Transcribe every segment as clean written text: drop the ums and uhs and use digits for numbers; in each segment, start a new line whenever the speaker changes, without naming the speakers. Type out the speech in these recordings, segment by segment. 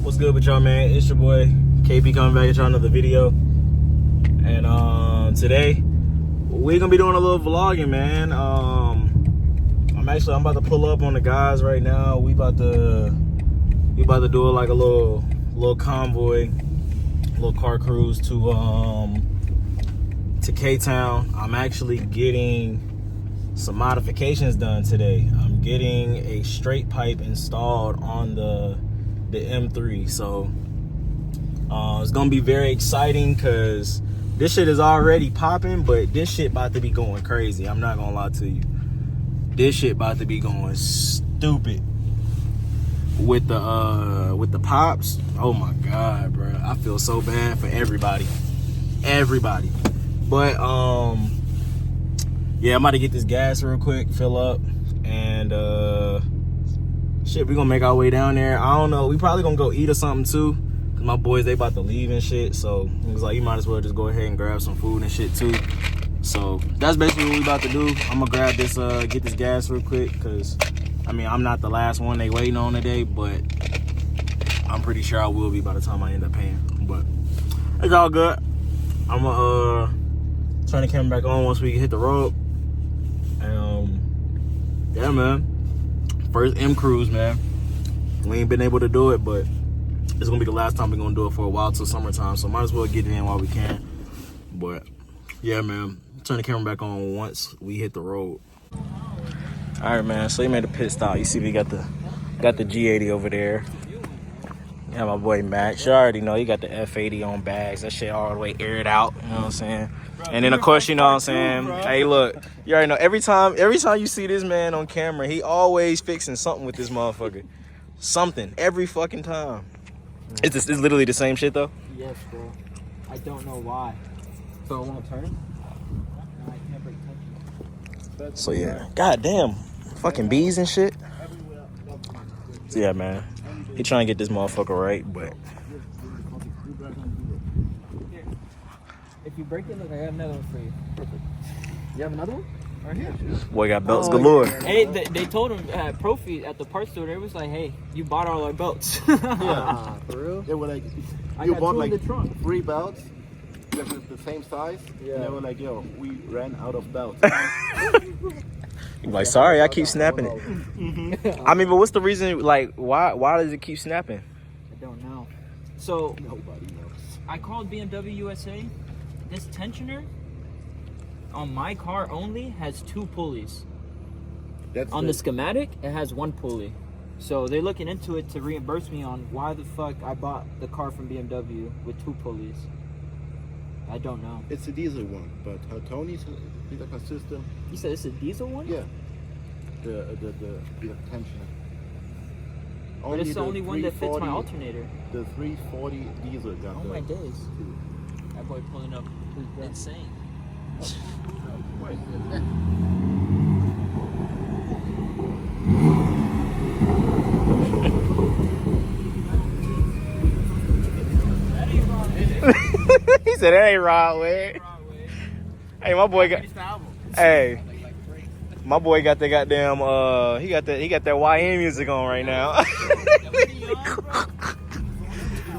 What's good with y'all, man? It's your boy KP coming back at y'all another video. And today we're gonna be doing a little vlogging, man. I'm about to pull up on the guys right now. We about to do like a little convoy, little car cruise to K-Town. I'm actually getting some modifications done today. I'm getting a straight pipe installed on the M3, so it's gonna be very exciting because this shit is already popping, but this shit about to be going crazy. I'm not gonna lie to you, this shit about to be going stupid with the pops. Oh my god, bro, I feel so bad for everybody, but yeah, I'm about to get this gas real quick, fill up, and shit, we gonna make our way down there. I don't know, we probably gonna go eat or something too, cause my boys, they about to leave and shit, so it was like, you might as well just go ahead and grab some food and shit too. So that's basically what we about to do. I'm gonna grab this, get this gas real quick, cause I mean, I'm not the last one they waiting on today, but I'm pretty sure I will be by the time I end up paying. But it's all good. I'm gonna turn the camera back on once we hit the road. And yeah, man, first M cruise, man. We ain't been able to do it, but it's gonna be the last time we're gonna do it for a while till summertime, so might as well get it in while we can. But yeah, man, turn the camera back on once we hit the road. All right, man, so he made a pit stop. You see we got the G80 over there. Yeah, my boy Max, you already know he got the F80 on bags. That shit all the way aired out, you know what I'm saying? And then of course, you know what I'm saying? Hey, look, you already know, every time you see this man on camera, he always fixing something with this motherfucker. Something, every fucking time. It's literally the same shit though?
Yes, bro. I don't know why. So it won't turn? No, I can't break tension.
So yeah, goddamn, fucking bees and shit. So yeah, man, he trying to get this motherfucker right, but
if you break it, look, I got another one for you. Perfect. You have another one? Right here.
boy got belts galore.
Hey, they told him at Profi at the parts store, they was like, hey, you bought all our belts.
Yeah.
For real?
They were like,
I
you
got
bought
two in
like
the trunk.
3 belts, the same size.
Yeah.
And they were like, yo, we ran out of belts.
He's like, sorry, I keep snapping it. I mean, but what's the reason? Like, why does it keep snapping?
I don't know. So
Nobody knows.
I called BMW USA. This tensioner on my car only has 2 pulleys.
That's
On the schematic, it has 1 pulley. So they're looking into it to reimburse me on why the fuck I bought the car from BMW with 2 pulleys. I don't know.
It's a diesel one, but Tony's like a system.
You said it's a diesel one?
Yeah. The tensioner.
But it's the only one that fits my
340
alternator.
The 340 diesel got
Oh my days. That boy pulling up insane.
He said that ain't right way. Hey, my boy got. Hey, my boy got the goddamn. He got that YN music on right now.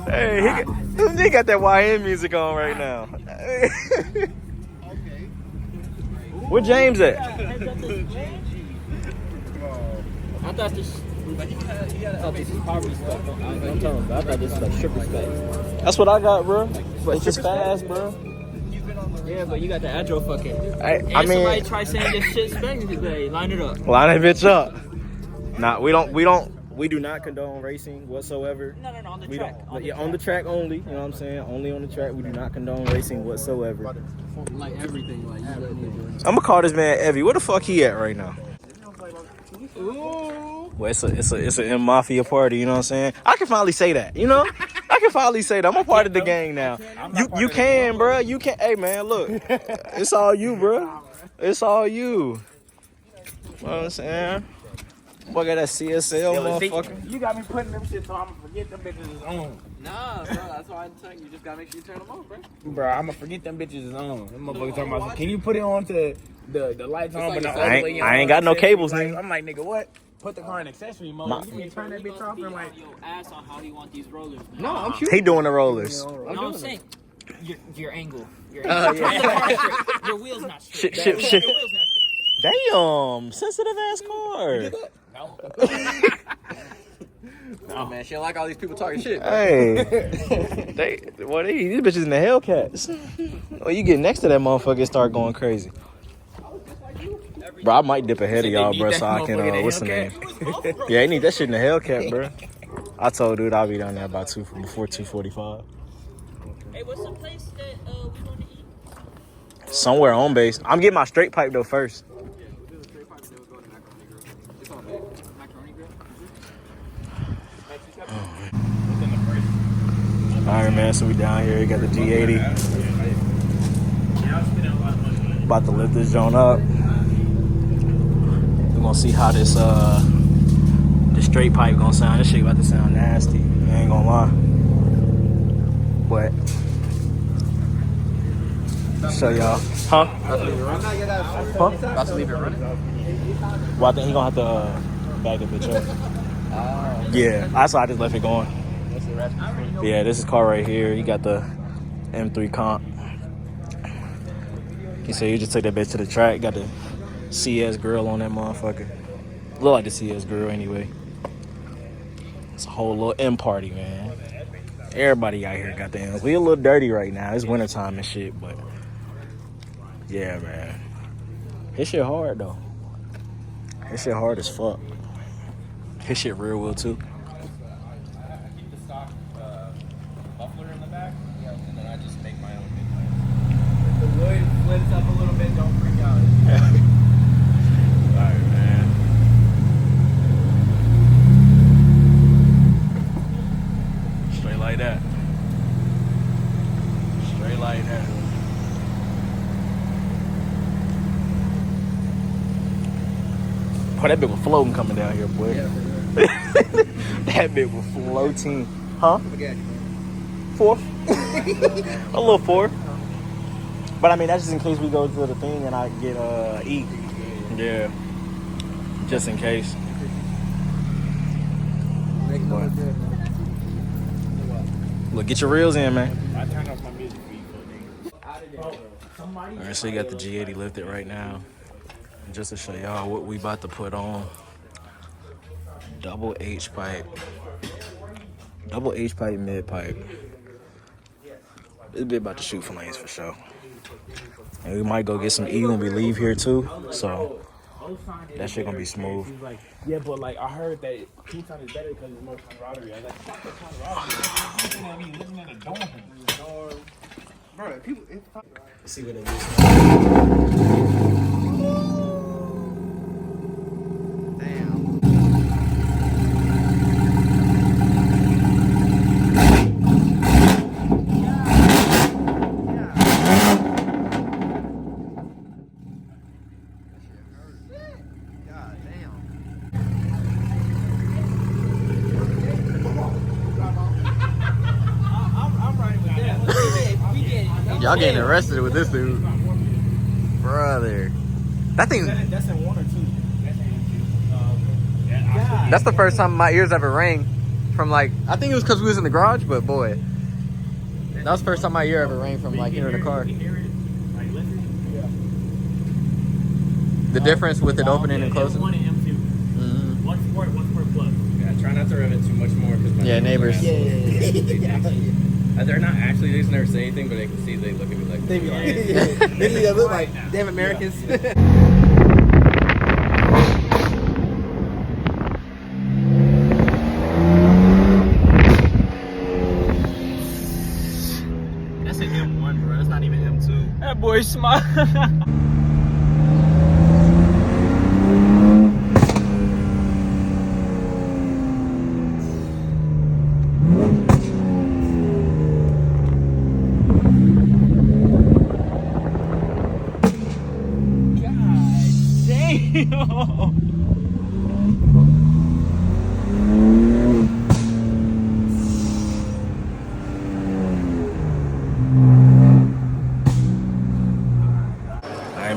Hey, he got that YN music on right now. Where James at?
I thought this is poverty stuff. Don't tell him, but I thought this was like stripper stuff.
That's what I got, bro. But it's just fast, bro.
Yeah, but you got the agile fucking.
I mean,
somebody try saying this shit specs today. Line it up.
line that bitch up. Nah, we do not condone racing whatsoever.
No, on the
We
track.
don't. On the track only. You know what I'm saying? Only on the track. We do not condone racing whatsoever.
Like everything, like everything.
I'm gonna call this man Evie. Where the fuck he at right now?
Ooh.
Well, it's a M Mafia party. You know what I'm saying? I can finally say that. You know, I can finally say that I'm a part of the gang now. You can, bro. You can. Hey, man, look, it's all you, bro. It's all you. You know what I'm saying? Boy, got that CSL, motherfucker.
You got me putting them shit so I'm gonna forget them bitches is on.
Nah, bro, that's why I'm telling you. You just gotta make sure you turn them on, bro.
Bro, I'm gonna forget them bitches is on. Them motherfuckers talking about, can you put it on to the lights on,
like
but not
it's
all the
I
way
ain't-
on?
I ain't got no cables,
Like,
nigga.
I'm like, nigga, what? put the car in accessory mode. You can turn that bitch off and like.
Your ass on how he want these rollers. Man.
No, I'm shooting.
He doing the rollers.
I'm saying your angle. Your
Oh,
angle.
yeah.
Your wheel's not straight.
Shit.
Your wheel's not straight.
Damn, sensitive ass car.
No, man, she don't like all these people talking shit.
Hey, these bitches in the Hellcats. Oh, you get next to that motherfucker and start going crazy. Bro, I might dip ahead of y'all, bro, so I can, what's the name? Yeah, they need that shit in the Hellcat, bro. I told dude I'll be down there about before 2:45.
Hey, what's the place that we want to eat?
Somewhere on base. I'm getting my straight pipe though first. Alright, man, so we down here. We got the G80. About to lift this joint up. We're gonna see how this the straight pipe gonna sound. This shit about to sound nasty. I ain't gonna lie. But show y'all. Huh?
About to leave it running.
Well, I think he gonna have to back the bitch up. Yeah, that's why I just left it going. Yeah, this is car right here. You got the M3 comp. You say you just take that bitch to the track. Got the CS grill on that motherfucker. Look like the CS grill anyway. It's a whole little M party, man. Everybody out here got the M's. We a little dirty right now. It's wintertime and shit, but yeah, man. This shit hard though. This shit hard as fuck. His shit real well too.
Keep the stock muffler in the back, and then I just make my own midnight. If the wood flips up a little bit, don't freak out.
Alright, man. Straight like that. Straight like that. Oh, that bit was floating coming down here, boy.
Yeah,
That bit was floating. Huh? 4? A little 4. But I mean, that's just in case we go to the thing and I get eat. Yeah. Just in case. But, look, get your reels in, man.
I turn off my music feed for
Alright, so you got the G80 lifted right now. Just to show y'all what we about to put on. Double H pipe. Double H pipe, mid pipe. This bit about to shoot for lanes for sure. And we might go get some E when we leave here too. So that shit gonna be smooth.
He's like, yeah, but like I heard that Tucson is better because it's more camaraderie. I was like, fuck the camaraderie. I'm looking at a door.
bro, people.
See what it
Y'all getting arrested with this dude, brother. That thing.
That's in 1 or 2. That's in 2.
That's the first time my ears ever rang. From like, I think it was because we was in the garage, but boy, that was the first time my ear ever rang from like hearing the car. The difference with it opening and closing.
M1 and M2.
Mm-hmm.
One sport plus. Yeah, try not to rev it too much more because
Yeah, neighbors.
They're not actually. They just never say anything, but they can see. They look at me like
They be like, they look like damn Americans.
That's an M1, bro. That's not even M2.
That boy smart.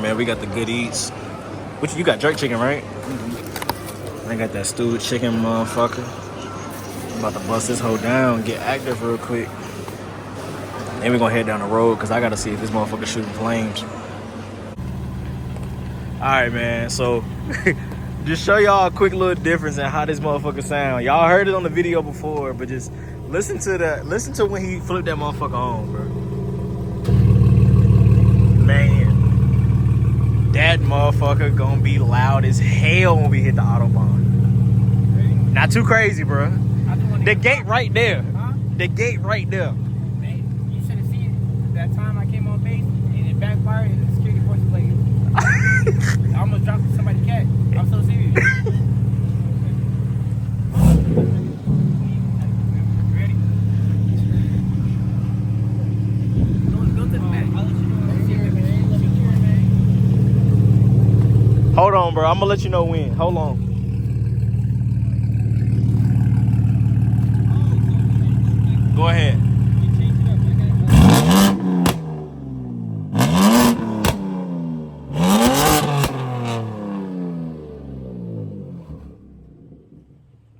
Alright, man, we got the good eats. Which you got jerk chicken, right? I got that stewed chicken, motherfucker. I'm about to bust this hoe down, get active real quick. Then we gonna head down the road because I gotta see if this motherfucker shooting flames. Alright, man, so just show y'all a quick little difference in how this motherfucker sound. Y'all heard it on the video before, but just listen to when he flipped that motherfucker on, bro. Man, that motherfucker gonna be loud as hell when we hit the Autobahn. Not too crazy, bro. The gate right there.
Huh?
The gate right there.
Man, you should have seen that time I came on base and it backfired and the security force was like, I almost dropped somebody's cat. I'm so serious. Ready? Go to the back. I'll let you know.
Hold on, bro. I'm gonna let you know when. Hold on. Go ahead.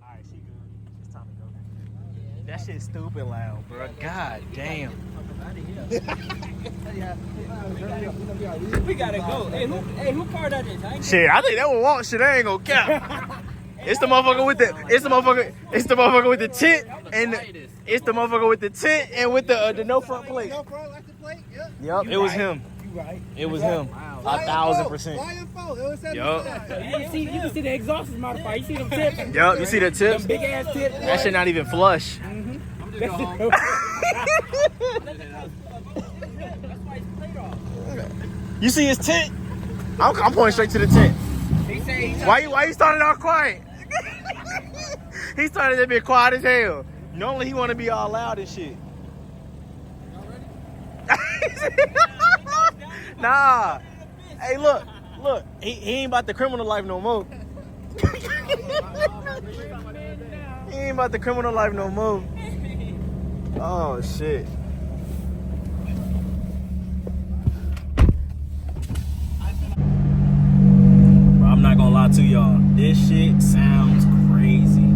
Alright, she good. It's time to go. That shit's stupid loud, bro. God damn.
We gotta go. Hey, who car that is?
Shit, I think that would walk shit. I ain't gonna count. It's the motherfucker with the tent and it's the motherfucker with the tent and with the no front plate.
No front license plate? Yep.
Yup, it was him.
You right.
It was him. 1,000%.
You can see the exhaust is modified. You see them tips?
Yup, you see the tips?
Big ass tips.
That shit not even flush. You see his tent? I'm pointing straight to the tent. Why you started off quiet? He started to be quiet as hell. Normally he want to be all loud and shit. Nah. Hey, look. He ain't about the criminal life no more. He ain't about the criminal life no more. Oh shit. Bro, I'm not gonna lie to y'all. This shit sounds crazy.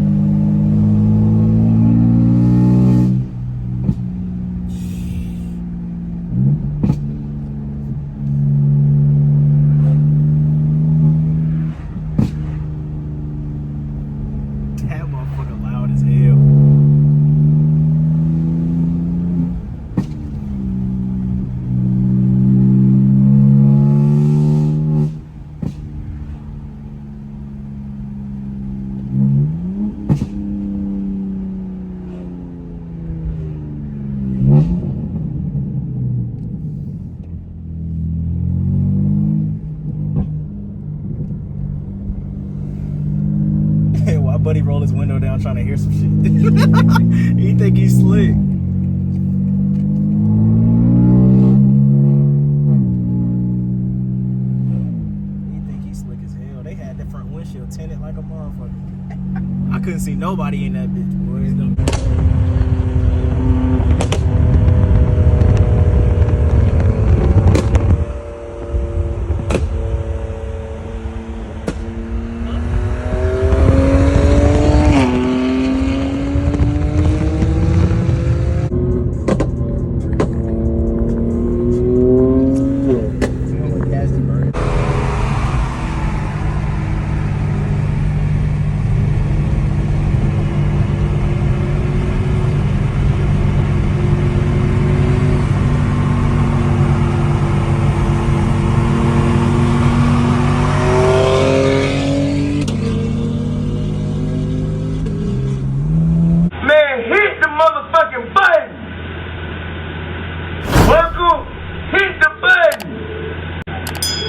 That motherfucker loud as hell. Why buddy roll his window down trying to hear some shit? He think he's slick. He think he's slick as hell. They had the front windshield tinted like a motherfucker. I couldn't see nobody in that bitch, boy.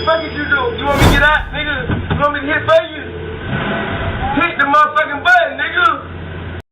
What you do? You want me to get out, nigga? You want me to hit for you? Hit the motherfucking button, nigga.